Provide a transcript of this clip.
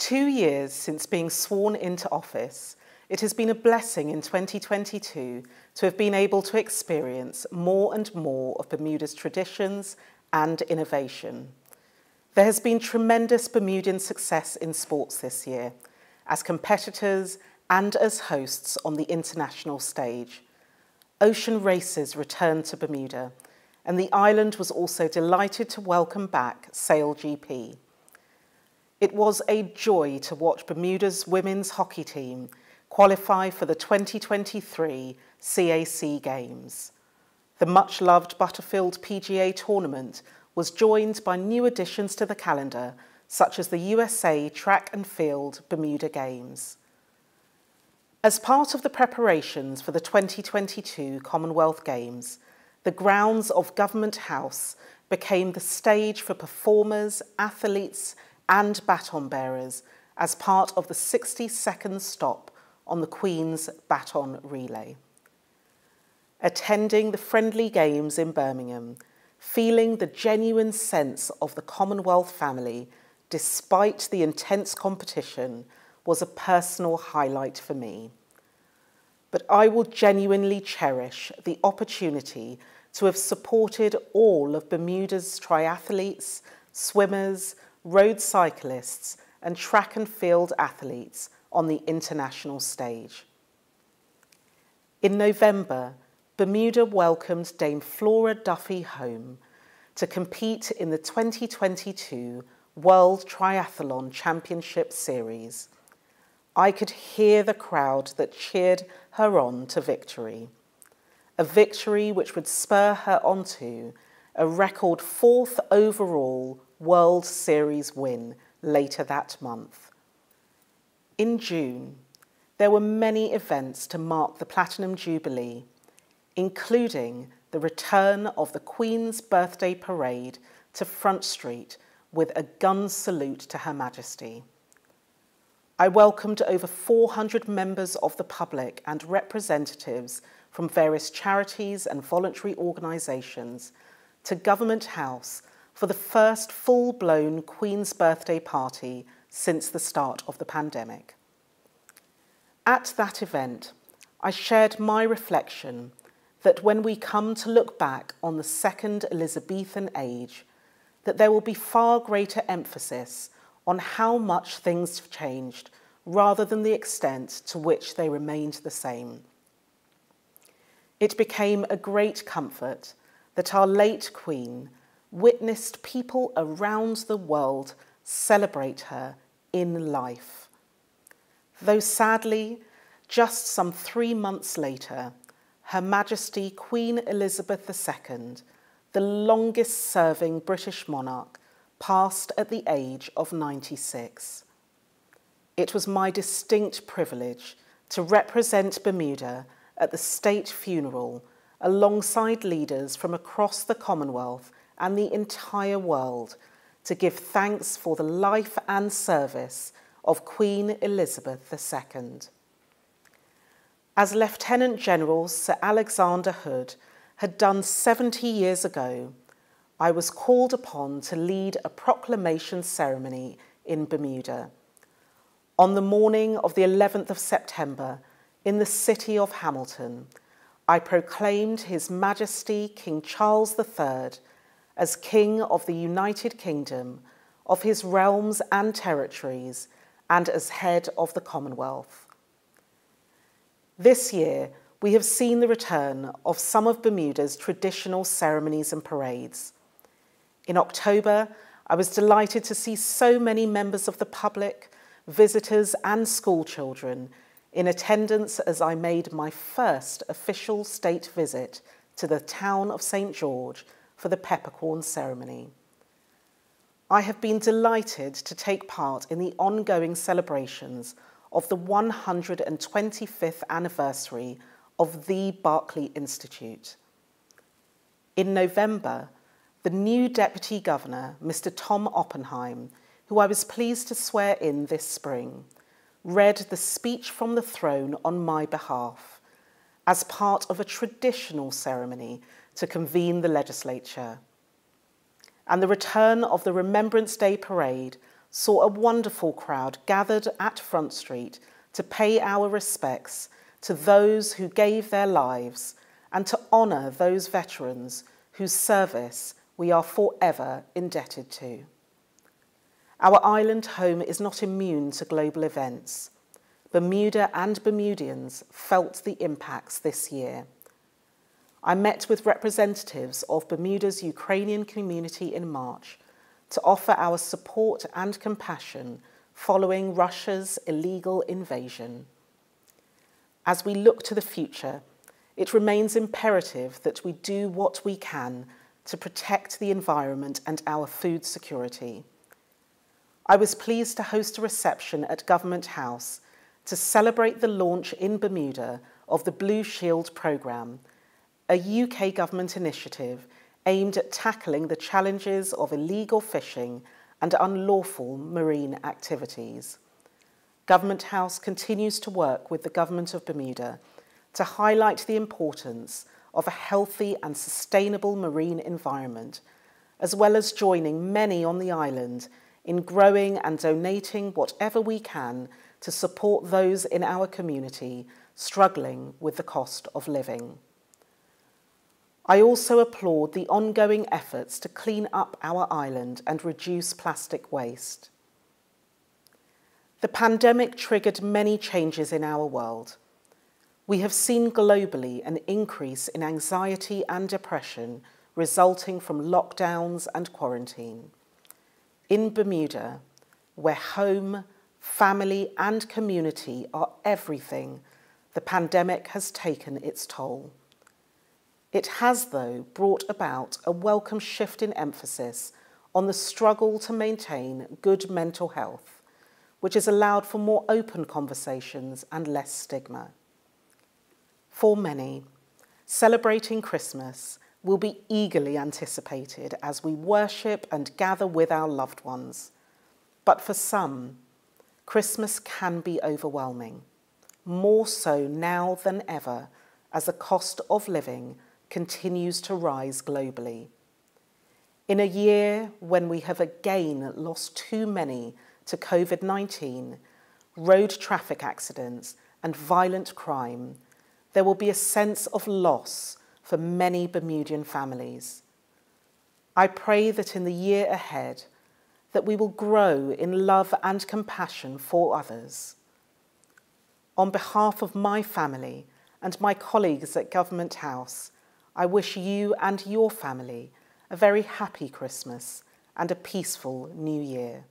2 years since being sworn into office, it has been a blessing in 2022 to have been able to experience more and more of Bermuda's traditions and innovation. There has been tremendous Bermudian success in sports this year, as competitors and as hosts on the international stage. Ocean races returned to Bermuda, and the island was also delighted to welcome back Sail GP. It was a joy to watch Bermuda's women's hockey team qualify for the 2023 CAC Games. The much-loved Butterfield PGA tournament was joined by new additions to the calendar, such as the USA Track and Field Bermuda Games. As part of the preparations for the 2022 Commonwealth Games, the grounds of Government House became the stage for performers, athletes, and baton bearers as part of the 60-second stop on the Queen's Baton Relay. Attending the friendly games in Birmingham, feeling the genuine sense of the Commonwealth family despite the intense competition was a personal highlight for me. But I will genuinely cherish the opportunity to have supported all of Bermuda's triathletes, swimmers, road cyclists, and track and field athletes on the international stage. In November, Bermuda welcomed Dame Flora Duffy home to compete in the 2022 World Triathlon Championship Series. I could hear the crowd that cheered her on to victory, a victory which would spur her onto a record 4th overall World Series win later that month. In June, there were many events to mark the Platinum Jubilee, including the return of the Queen's Birthday Parade to Front Street with a gun salute to Her Majesty. I welcomed over 400 members of the public and representatives from various charities and voluntary organisations to Government House for the first full-blown Queen's Birthday party since the start of the pandemic. At that event, I shared my reflection that when we come to look back on the Second Elizabethan age, that there will be far greater emphasis on how much things have changed rather than the extent to which they remained the same. It became a great comfort that our late Queen witnessed people around the world celebrate her in life. Though sadly, just some 3 months later, Her Majesty Queen Elizabeth II, the longest-serving British monarch, passed at the age of 96. It was my distinct privilege to represent Bermuda at the state funeral alongside leaders from across the Commonwealth and the entire world to give thanks for the life and service of Queen Elizabeth II. As Lieutenant General Sir Alexander Hood had done 70 years ago, I was called upon to lead a proclamation ceremony in Bermuda. On the morning of the 11th of September, in the city of Hamilton, I proclaimed His Majesty King Charles III as King of the United Kingdom, of his realms and territories, and as head of the Commonwealth. This year, we have seen the return of some of Bermuda's traditional ceremonies and parades. In October, I was delighted to see so many members of the public, visitors and school children in attendance as I made my first official state visit to the town of St. George for the peppercorn ceremony. I have been delighted to take part in the ongoing celebrations of the 125th anniversary of the Berkeley Institute. In November, the new Deputy Governor, Mr. Tom Oppenheim, who I was pleased to swear in this spring, read the speech from the throne on my behalf as part of a traditional ceremony to convene the legislature. And the return of the Remembrance Day Parade saw a wonderful crowd gathered at Front Street to pay our respects to those who gave their lives and to honour those veterans whose service we are forever indebted to. Our island home is not immune to global events. Bermuda and Bermudians felt the impacts this year. I met with representatives of Bermuda's Ukrainian community in March to offer our support and compassion following Russia's illegal invasion. As we look to the future, it remains imperative that we do what we can to protect the environment and our food security. I was pleased to host a reception at Government House to celebrate the launch in Bermuda of the Blue Shield programme, a UK government initiative aimed at tackling the challenges of illegal fishing and unlawful marine activities. Government House continues to work with the Government of Bermuda to highlight the importance of a healthy and sustainable marine environment, as well as joining many on the island in growing and donating whatever we can to support those in our community struggling with the cost of living. I also applaud the ongoing efforts to clean up our island and reduce plastic waste. The pandemic triggered many changes in our world. We have seen globally an increase in anxiety and depression resulting from lockdowns and quarantine. In Bermuda, where home, family and community are everything, the pandemic has taken its toll. It has, though, brought about a welcome shift in emphasis on the struggle to maintain good mental health, which has allowed for more open conversations and less stigma. For many, celebrating Christmas will be eagerly anticipated as we worship and gather with our loved ones. But for some, Christmas can be overwhelming, more so now than ever as the cost of living continues to rise globally. In a year when we have again lost too many to COVID-19, road traffic accidents and violent crime, there will be a sense of loss for many Bermudian families. I pray that in the year ahead, that we will grow in love and compassion for others. On behalf of my family and my colleagues at Government House, I wish you and your family a very happy Christmas and a peaceful New Year.